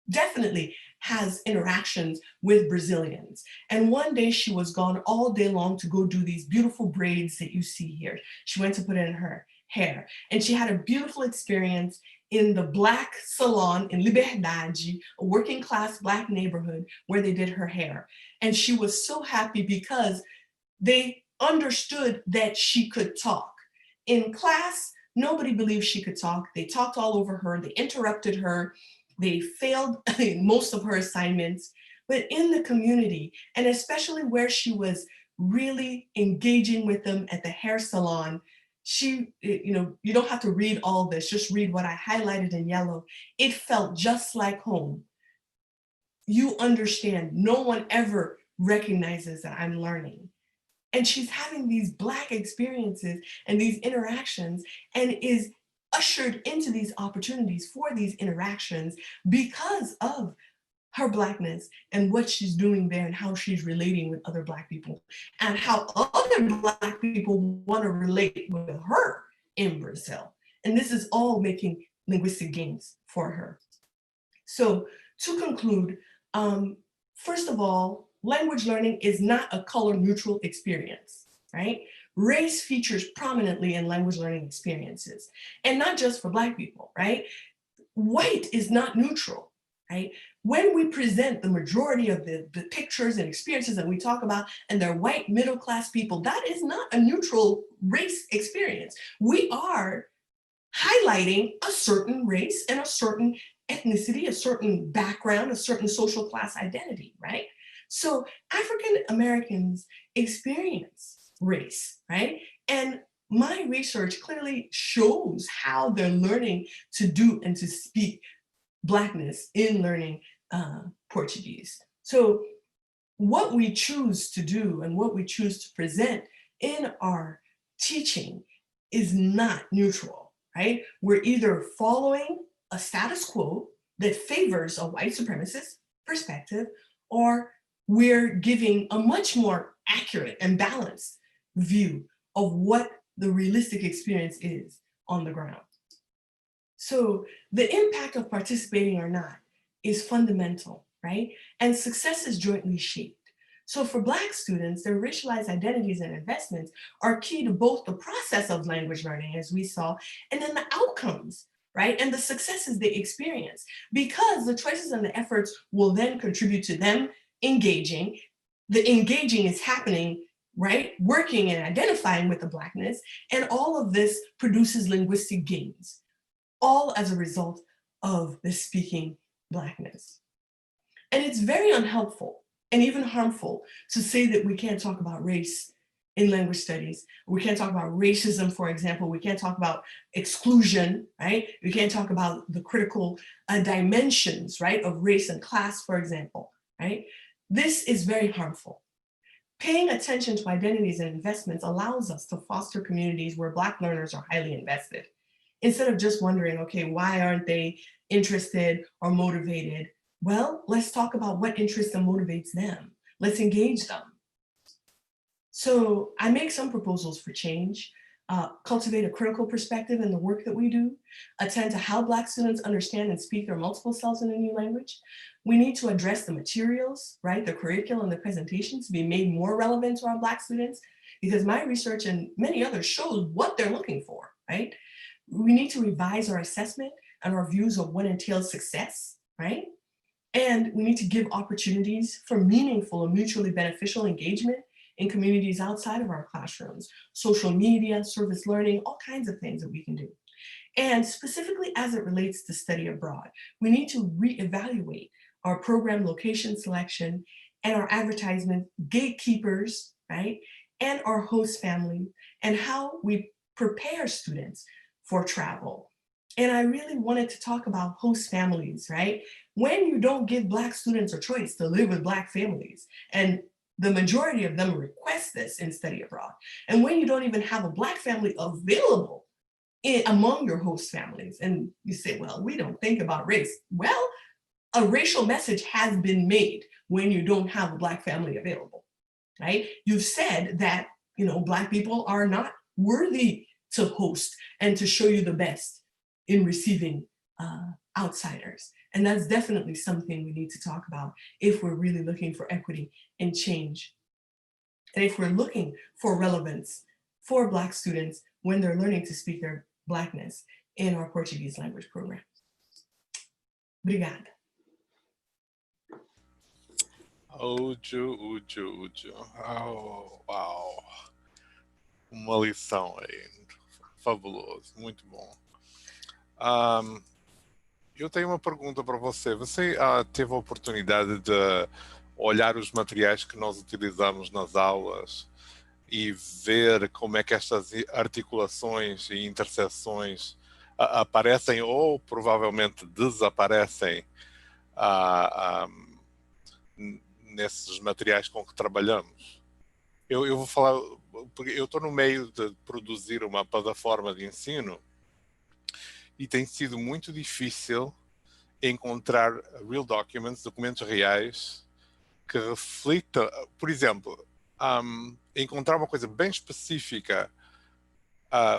definitely has interactions with Brazilians. And one day she was gone all day long to go do these beautiful braids that you see here. She went to put it in her hair, and she had a beautiful experience in the Black salon in Liberdade, a working class Black neighborhood where they did her hair. And she was so happy because they understood that she could talk. In class, nobody believed she could talk. They talked all over her, they interrupted her, they failed most of her assignments. But in the community, and especially where she was really engaging with them at the hair salon, you don't have to read all this, just read what I highlighted in yellow. It felt just like home. You understand, no one ever recognizes that I'm learning. And she's having these Black experiences and these interactions, and is ushered into these opportunities for these interactions because of her Blackness and what she's doing there and how she's relating with other Black people and how other Black people want to relate with her in Brazil. And this is all making linguistic gains for her. So to conclude, first of all, language learning is not a color neutral experience, right? Race features prominently in language learning experiences, and not just for Black people, right? White is not neutral, right? When we present the majority of the pictures and experiences that we talk about, and they're white middle-class people, that is not a neutral race experience. We are highlighting a certain race and a certain ethnicity, a certain background, a certain social class identity, right? So African Americans experience race, right? And my research clearly shows how they're learning to do and to speak Blackness in learning Portuguese. So what we choose to do and what we choose to present in our teaching is not neutral, right? We're either following a status quo that favors a white supremacist perspective, or we're giving a much more accurate and balanced view of what the realistic experience is on the ground. So the impact of participating or not is fundamental, right? And success is jointly shaped. So for Black students, their racialized identities and investments are key to both the process of language learning, as we saw, and then the outcomes, right? And the successes they experience, because the choices and the efforts will then contribute to them engaging. The engaging is happening, right? Working and identifying with the Blackness, and all of this produces linguistic gains, all as a result of the speaking Blackness. And it's very unhelpful and even harmful to say that we can't talk about race in language studies. We can't talk about racism, for example. We can't talk about exclusion, right? We can't talk about the critical dimensions, right, of race and class, for example, right? This is very harmful. Paying attention to identities and investments allows us to foster communities where Black learners are highly invested, instead of just wondering, okay, why aren't they interested or motivated? Well, let's talk about what interests and motivates them. Let's engage them. So I make some proposals for change, cultivate a critical perspective in the work that we do, attend to how Black students understand and speak their multiple selves in a new language. We need to address the materials, right? The curriculum and the presentations to be made more relevant to our Black students, because my research and many others shows what they're looking for, right? We need to revise our assessment and our views of what entails success, right? And we need to give opportunities for meaningful and mutually beneficial engagement in communities outside of our classrooms, social media, service learning, all kinds of things that we can do. And specifically as it relates to study abroad, we need to reevaluate our program location selection and our advertisement gatekeepers, right? And our host family and how we prepare students for travel. And I really wanted to talk about host families, right? When you don't give Black students a choice to live with Black families, and the majority of them request this in study abroad, and when you don't even have a Black family available among your host families, and you say, well, we don't think about race. Well, a racial message has been made when you don't have a Black family available, right? You've said that, you know, Black people are not worthy to host and to show you the best in receiving outsiders. And that's definitely something we need to talk about if we're really looking for equity and change. And if we're looking for relevance for Black students when they're learning to speak their Blackness in our Portuguese language program. Obrigada. Ujo. Oh, uau. Uma lição aí. Fabuloso, muito bom. Eu tenho uma pergunta para você. Você teve a oportunidade de olhar os materiais que nós utilizamos nas aulas e ver como é que estas articulações e interseções aparecem ou provavelmente desaparecem nesses materiais com que trabalhamos? Eu vou falar, porque eu estou no meio de produzir uma plataforma de ensino e tem sido muito difícil encontrar real documents, documentos reais, que reflitam, por exemplo, encontrar uma coisa bem específica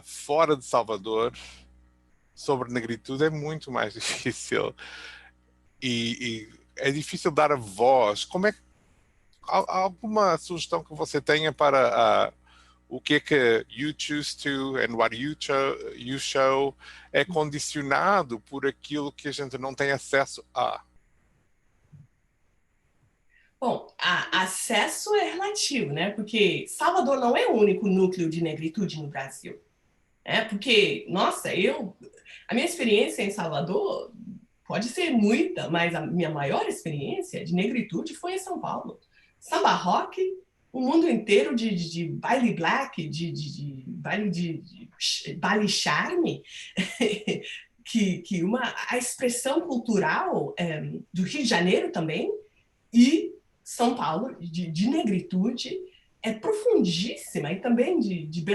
fora de Salvador sobre negritude é muito mais difícil. E é difícil dar a voz. Como é que, há alguma sugestão que você tenha para o que é que you choose to and what you show é condicionado por aquilo que a gente não tem acesso a? Bom, acesso é relativo, né? Porque Salvador não é o único núcleo de negritude no Brasil. Porque, nossa, a minha experiência em Salvador pode ser muita, mas a minha maior experiência de negritude foi em São Paulo. Samba rock, o mundo inteiro de baile black, de baile charme, que a expressão cultural do Rio de Janeiro também, e São Paulo, de negritude, é profundíssima, e também de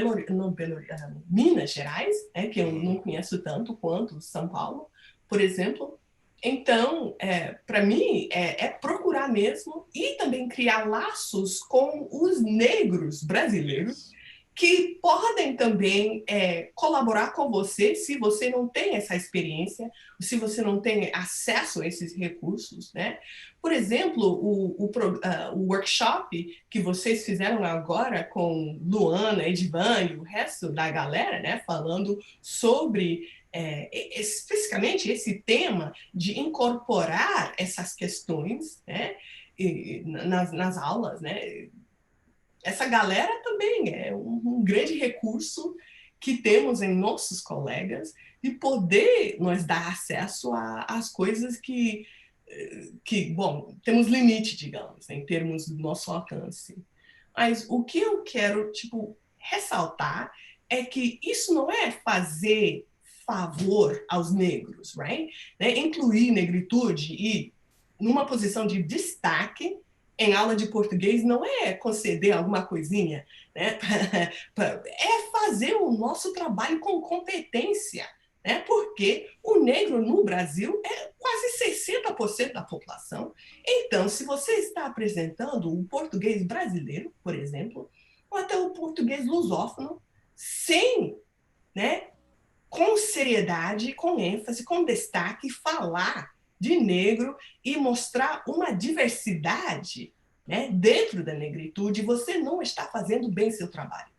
Minas Gerais, que eu não conheço tanto quanto São Paulo, por exemplo. Então, para mim, é procurar mesmo e também criar laços com os negros brasileiros que podem também colaborar com você se você não tem essa experiência, se você não tem acesso a esses recursos, né? Por exemplo, o workshop que vocês fizeram agora com Luana, Edivan e o resto da galera, né? Falando sobre especificamente esse tema de incorporar essas questões, né? nas aulas, né? Essa galera também é um grande recurso que temos em nossos colegas de poder nos dar acesso às coisas que, bom, temos limite, digamos, em termos do nosso alcance. Mas o que eu quero, ressaltar é que isso não é fazer favor aos negros, right? Incluir negritude e numa posição de destaque em aula de português não é conceder alguma coisinha, né? É fazer o nosso trabalho com competência, né? Porque o negro no Brasil é quase 60% da população. Então, se você está apresentando o português brasileiro, por exemplo, ou até o português lusófono, sem, né, com seriedade, com ênfase, com destaque, falar de negro e mostrar uma diversidade, né, dentro da negritude, você não está fazendo bem seu trabalho.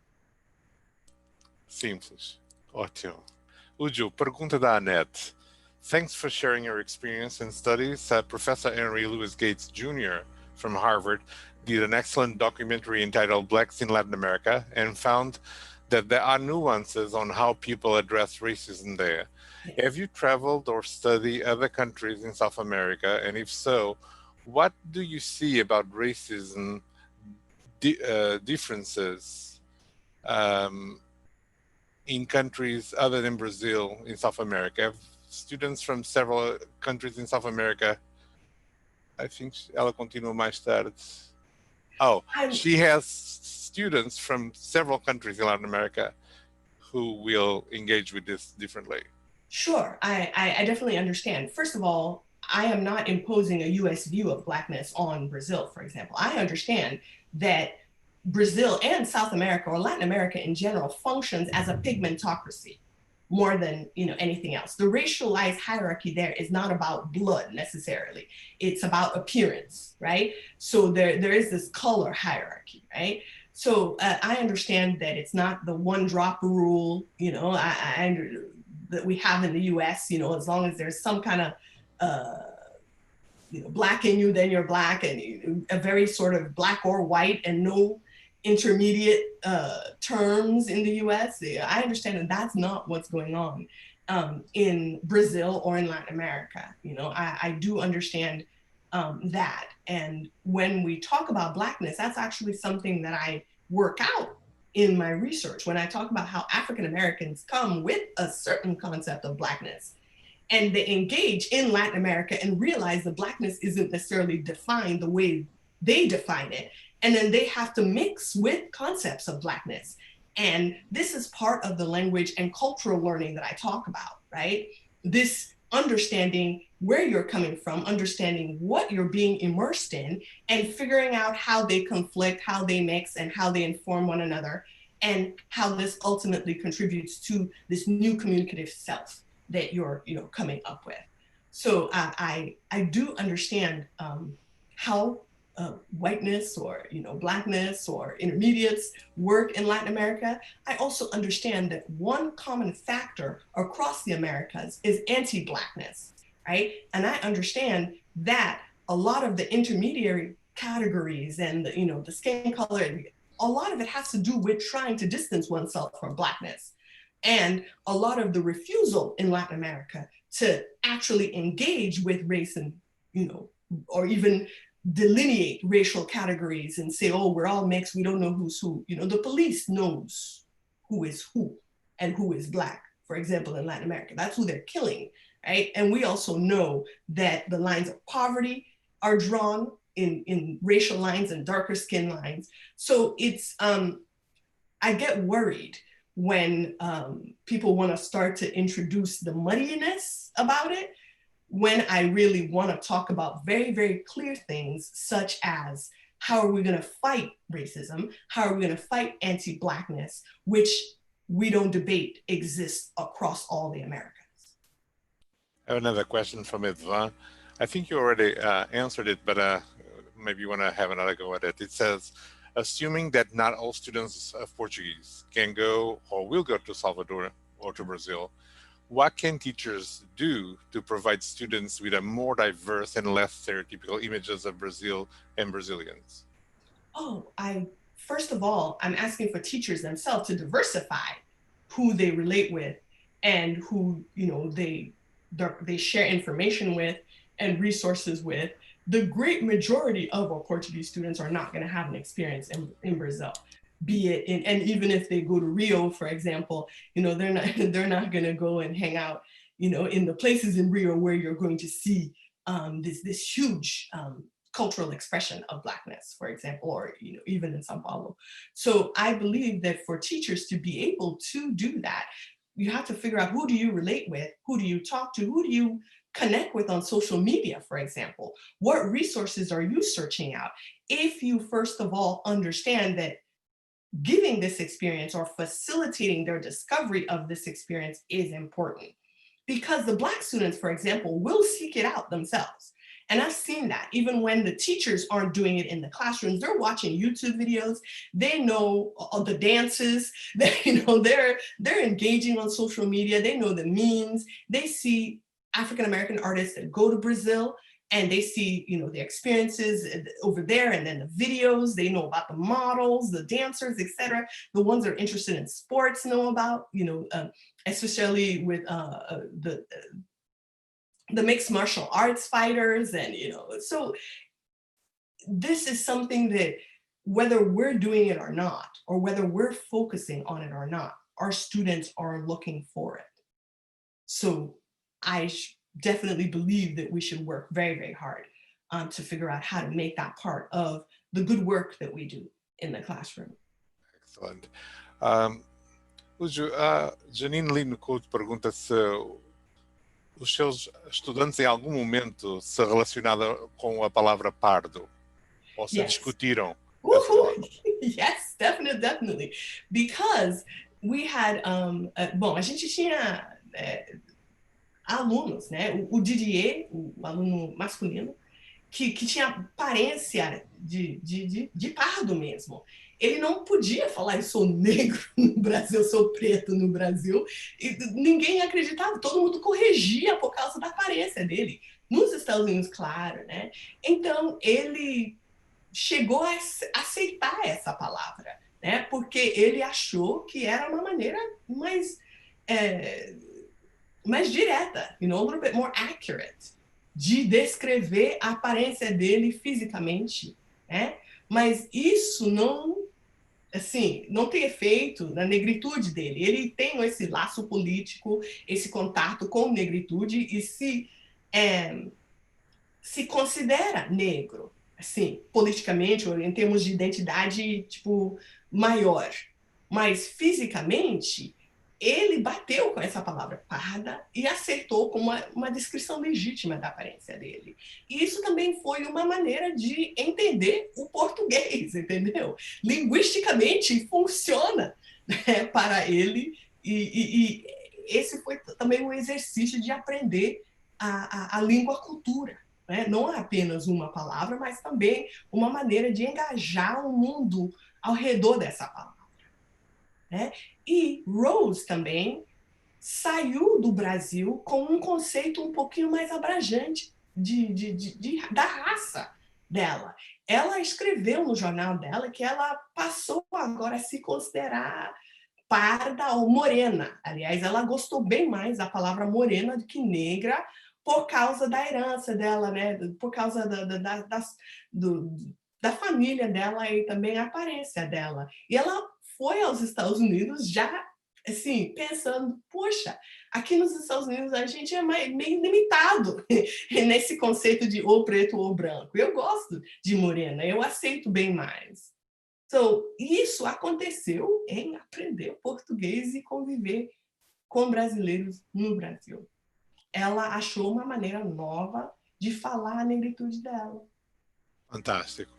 Simples. Ótimo. Uju, pergunta da Annette. Thanks for sharing your experience and studies. Professor Henry Louis Gates Jr. from Harvard did an excellent documentary entitled Blacks in Latin America and found that there are nuances on how people address racism there. Have you traveled or studied other countries in South America? And if so, what do you see about racism differences in countries other than Brazil in South America? I have students from several countries in South America. I think ela continua mais tarde. Oh, she has students from several countries in Latin America who will engage with this differently. Sure, I definitely understand. First of all, I am not imposing a US view of Blackness on Brazil, for example. I understand that Brazil and South America, or Latin America in general, functions as a pigmentocracy more than anything else. The racialized hierarchy there is not about blood necessarily. It's about appearance, right? So there is this color hierarchy, right? So I understand that it's not the one drop rule, that we have in the US, as long as there's some kind of black in you, then you're black, and a very sort of black or white and no intermediate terms in the US. I understand that that's not what's going on in Brazil or in Latin America. I do understand that. And when we talk about Blackness, that's actually something that I work out in my research when I talk about how African Americans come with a certain concept of Blackness. And they engage in Latin America and realize that Blackness isn't necessarily defined the way they define it. And then they have to mix with concepts of Blackness. And this is part of the language and cultural learning that I talk about, right? This understanding where you're coming from, understanding what you're being immersed in, and figuring out how they conflict, how they mix, and how they inform one another, and how this ultimately contributes to this new communicative self that you're coming up with. So I do understand how whiteness or Blackness or intermediates work in Latin America. I also understand that one common factor across the Americas is anti-Blackness, right? And I understand that a lot of the intermediary categories and the skin color, a lot of it has to do with trying to distance oneself from Blackness. And a lot of the refusal in Latin America to actually engage with race and, or even delineate racial categories and say, oh, we're all mixed, we don't know who's who. The police knows who is who and who is Black, for example, in Latin America. That's who they're killing, right? And we also know that the lines of poverty are drawn in racial lines and darker skin lines. So it's, I get worried when people want to start to introduce the muddiness about it, when I really want to talk about very, very clear things, such as how are we going to fight racism? How are we going to fight anti-Blackness, which we don't debate exists across all the Americas? I have another question from Edvan. I think you already answered it, but maybe you want to have another go at it. It says, assuming that not all students of Portuguese can go or will go to Salvador or to Brazil, what can teachers do to provide students with a more diverse and less stereotypical images of Brazil and Brazilians? Oh, first of all, I'm asking for teachers themselves to diversify who they relate with and who they share information with and resources with. The great majority of our Portuguese students are not going to have an experience in Brazil, be it and even if they go to Rio, for example, they're not going to go and hang out, in the places in Rio where you're going to see this huge cultural expression of Blackness, for example, or even in Sao Paulo. So I believe that for teachers to be able to do that, you have to figure out, who do you relate with, who do you talk to, who do you connect with on social media, for example? What resources are you searching out? If you first of all understand that giving this experience or facilitating their discovery of this experience is important. Because the Black students, for example, will seek it out themselves. And I've seen that even when the teachers aren't doing it in the classrooms, they're watching YouTube videos, they know all the dances, they're engaging on social media, they know the memes, they see African-American artists that go to Brazil and they see, the experiences over there and then the videos, they know about the models, the dancers, etc. The ones that are interested in sports know about, especially with the mixed martial arts fighters and, so this is something that whether we're doing it or not, or whether we're focusing on it or not, our students are looking for it. So I definitely believe that we should work very, very hard to figure out how to make that part of the good work that we do in the classroom. Excellent. Janine Lino Couto pergunta se os seus estudantes em algum momento se relacionaram com a palavra pardo, ou se discutiram. Yes, definitely. Because we had, bom, a gente tinha alunos, né? O Didier, o aluno masculino, que tinha aparência de pardo mesmo. Ele não podia falar, eu sou negro no Brasil, eu sou preto no Brasil, e ninguém acreditava, todo mundo corrigia por causa da aparência dele. Nos Estados Unidos, claro, né? Então, ele chegou a aceitar essa palavra, né? Porque ele achou que era uma maneira mais direta, a little bit more accurate, de descrever a aparência dele fisicamente, né? Mas isso não tem efeito na negritude dele. Ele tem esse laço político, esse contato com negritude e se considera negro, assim, politicamente ou em termos de identidade, maior. Mas fisicamente, ele bateu com essa palavra parda e acertou com uma descrição legítima da aparência dele. E isso também foi uma maneira de entender o português, entendeu? Linguisticamente funciona, né, para ele e esse foi também um exercício de aprender a língua, a cultura. Né? Não é apenas uma palavra, mas também uma maneira de engajar o mundo ao redor dessa palavra. Né? E Rose também saiu do Brasil com um conceito um pouquinho mais abrangente da raça dela. Ela escreveu no jornal dela que ela passou agora a se considerar parda ou morena. Aliás, ela gostou bem mais da palavra morena do que negra por causa da herança dela, né? Por causa da família dela e também a aparência dela. E ela foi aos Estados Unidos já, assim, pensando, poxa, aqui nos Estados Unidos a gente é meio limitado nesse conceito de ou preto ou branco. Eu gosto de morena, eu aceito bem mais. Então, isso aconteceu em aprender português e conviver com brasileiros no Brasil. Ela achou uma maneira nova de falar a negritude dela. Fantástico.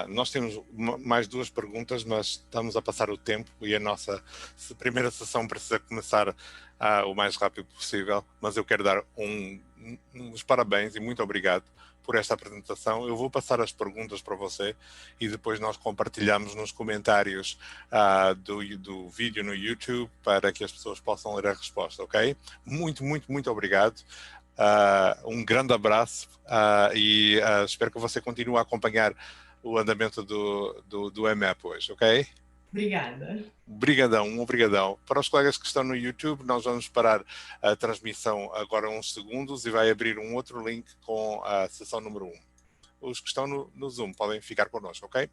Nós temos mais duas perguntas, mas estamos a passar o tempo e a nossa primeira sessão precisa começar o mais rápido possível, mas eu quero dar uns parabéns e muito obrigado por esta apresentação. Eu vou passar as perguntas para você e depois nós compartilhamos nos comentários do vídeo no YouTube para que as pessoas possam ler a resposta, ok? Muito, muito, muito obrigado. Um grande abraço e espero que você continue a acompanhar o andamento do EMEP hoje, ok? Obrigada. Obrigadão. Para os colegas que estão no YouTube, nós vamos parar a transmissão agora uns segundos e vai abrir um outro link com a sessão número 1. Os que estão no Zoom podem ficar connosco, ok?